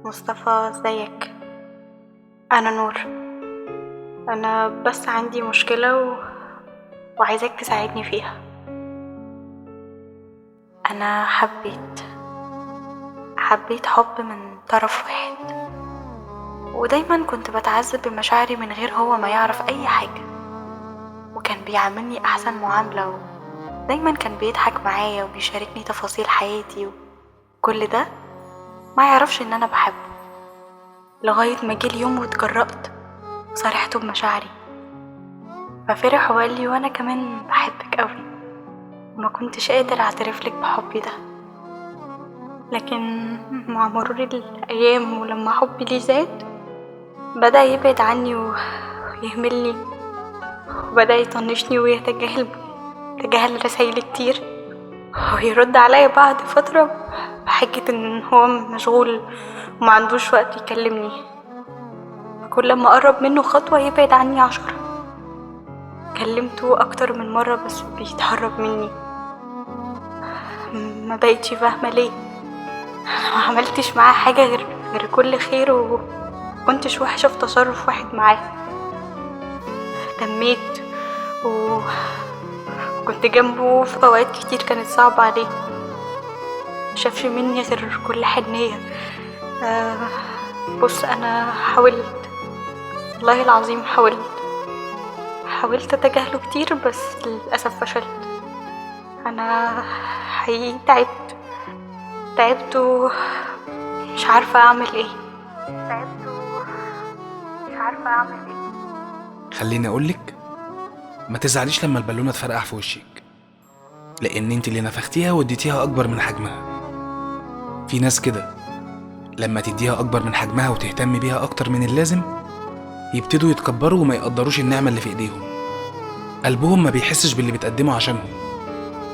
مصطفى، ازيك؟ انا نور. انا بس عندي مشكلة وعايزاك تساعدني فيها. انا حبيت حب من طرف واحد، ودايما كنت بتعذب بمشاعري من غير هو ما يعرف اي حاجة، وكان بيعاملني احسن معاملة، ودايما كان بيضحك معايا وبيشاركني تفاصيل حياتي، وكل ده ما يعرفش ان انا بحبه، لغاية ما جه اليوم واتجرأت وصارحته بمشاعري، ففرح وقال لي وانا كمان بحبك قوي، وما كنتش قادر اعترف لك بحبي ده. لكن مع مرور الايام ولما حبي ليه زاد، بدأ يبعد عني ويهملني، وبدأ يطنشني ويتجاهل رسايلي كتير، ويرد عليا بعد فترة بحجة ان هو مشغول وما عندوش وقت يكلمني. كل ما اقرب منه خطوة يبعد عني 10. كلمته اكتر من مرة بس بيتهرب مني. ما بقيتش فاهمة ليه. ما عملتش معاه حاجة غير كل خير، وكنتش وحشة في تصرف واحد معاه. اهتميت وكنت جنبه في اوقات كتير كانت صعبة عليه، شافش مني غير كل حنية. بص، انا حاولت، والله العظيم حاولت اتجاهله كتير بس للأسف فشلت. انا حقيقي تعبت ومش عارفة اعمل ايه. خليني اقولك، ما تزعليش لما البالونه تفرقع في وشك، لان انت اللي نفختيها واديتيها اكبر من حجمها. في ناس كده لما تديها اكبر من حجمها وتهتم بيها اكتر من اللازم، يبتدوا يتكبروا وما يقدروش النعمه اللي في ايديهم. قلبهم ما بيحسش باللي بتقدمه عشانهم،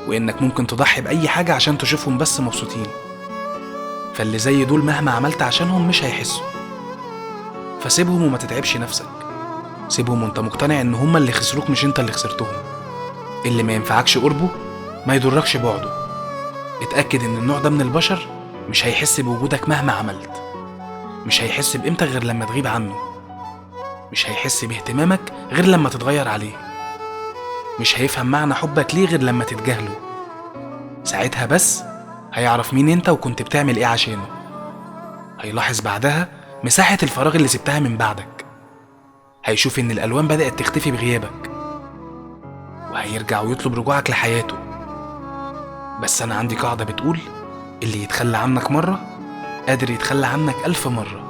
وانك ممكن تضحي باي حاجه عشان تشوفهم بس مبسوطين. فاللي زي دول مهما عملت عشانهم مش هيحسوا. فسيبهم وما تتعبش نفسك. سيبهم وانت مقتنع ان هما اللي خسروك مش انت اللي خسرتهم. اللي ما ينفعكش قربه ما يضركش بعده. اتأكد ان النوع ده من البشر مش هيحس بوجودك مهما عملت. مش هيحس بقيمتك غير لما تغيب عنه. مش هيحس باهتمامك غير لما تتغير عليه. مش هيفهم معنى حبك ليه غير لما تتجاهله. ساعتها بس هيعرف مين انت وكنت بتعمل ايه عشانه. هيلاحظ بعدها مساحة الفراغ اللي سبتها من بعدك. هيشوف ان الالوان بدأت تختفي بغيابك، وهيرجع ويطلب رجوعك لحياته. بس انا عندي قاعدة بتقول: اللي يتخلى عنك مرة قادر يتخلى عنك 1000 مرة.